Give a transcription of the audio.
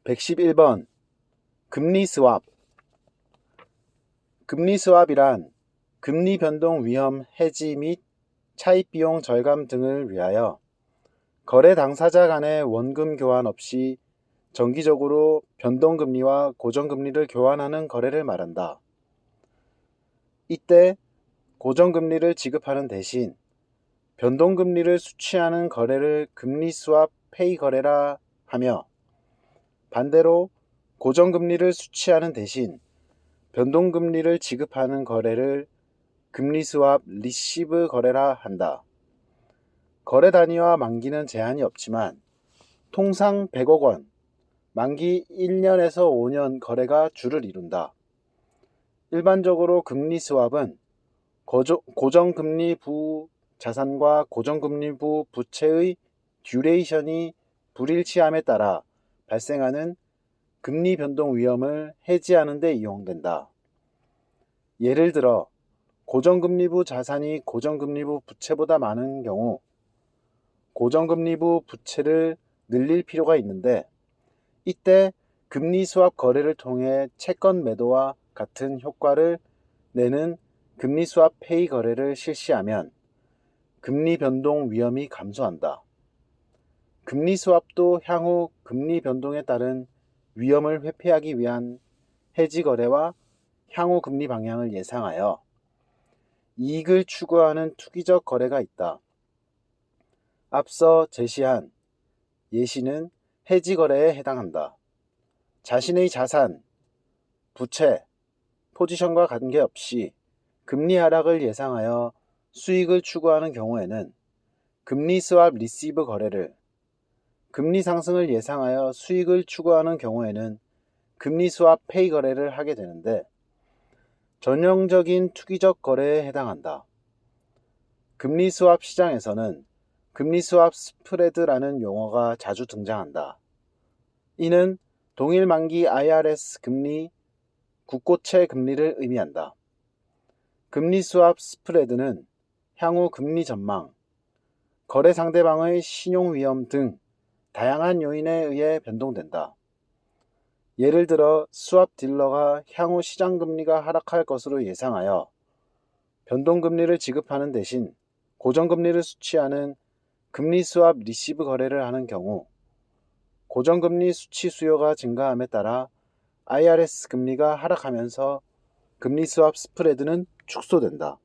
111번 금리 스왑. 금리 스왑이란 금리 변동 위험 해지 및 차입 비용 절감 등을 위하여 거래 당사자 간의 원금 교환 없이 정기적으로 변동금리와 고정금리를 교환하는 거래를 말한다. 이때 고정금리를 지급하는 대신 변동금리를 수취하는 거래를 금리 스왑 페이 거래라 하며, 반대로 고정금리를 수취하는 대신 변동금리를 지급하는 거래를 금리 스왑 리시브 거래라 한다. 거래 단위와 만기는 제한이 없지만 통상 100억 원, 만기 1년에서 5년 거래가 주를 이룬다. 일반적으로 금리 스왑은 고정금리부 자산과 고정금리부 부채의 듀레이션이 불일치함에 따라 발생하는 금리 변동 위험을 해지하는 데 이용된다. 예를 들어 고정금리부 자산이 고정금리부 부채보다 많은 경우 고정금리부 부채를 늘릴 필요가 있는데, 이때 금리 스왑 거래를 통해 채권 매도와 같은 효과를 내는 금리 스왑 페이 거래를 실시하면 금리 변동 위험이 감소한다. 금리 스왑도 향후 금리 변동에 따른 위험을 회피하기 위한 해지 거래와 향후 금리 방향을 예상하여 이익을 추구하는 투기적 거래가 있다. 앞서 제시한 예시는 해지 거래에 해당한다. 자신의 자산, 부채, 포지션과 관계없이 금리 하락을 예상하여 수익을 추구하는 경우에는 금리 스왑 리시브 거래를, 금리 상승을 예상하여 수익을 추구하는 경우에는 금리 스왑 페이 거래를 하게 되는데, 전형적인 투기적 거래에 해당한다. 금리 스왑 시장에서는 금리 스왑 스프레드라는 용어가 자주 등장한다. 이는 동일 만기 IRS 금리, 국고채 금리를 의미한다. 금리 스왑 스프레드는 향후 금리 전망, 거래 상대방의 신용 위험 등 다양한 요인에 의해 변동된다. 예를 들어 스왑 딜러가 향후 시장 금리가 하락할 것으로 예상하여 변동금리를 지급하는 대신 고정금리를 수취하는 금리 스왑 리시브 거래를 하는 경우, 고정금리 수취 수요가 증가함에 따라 IRS 금리가 하락하면서 금리 스왑 스프레드는 축소된다.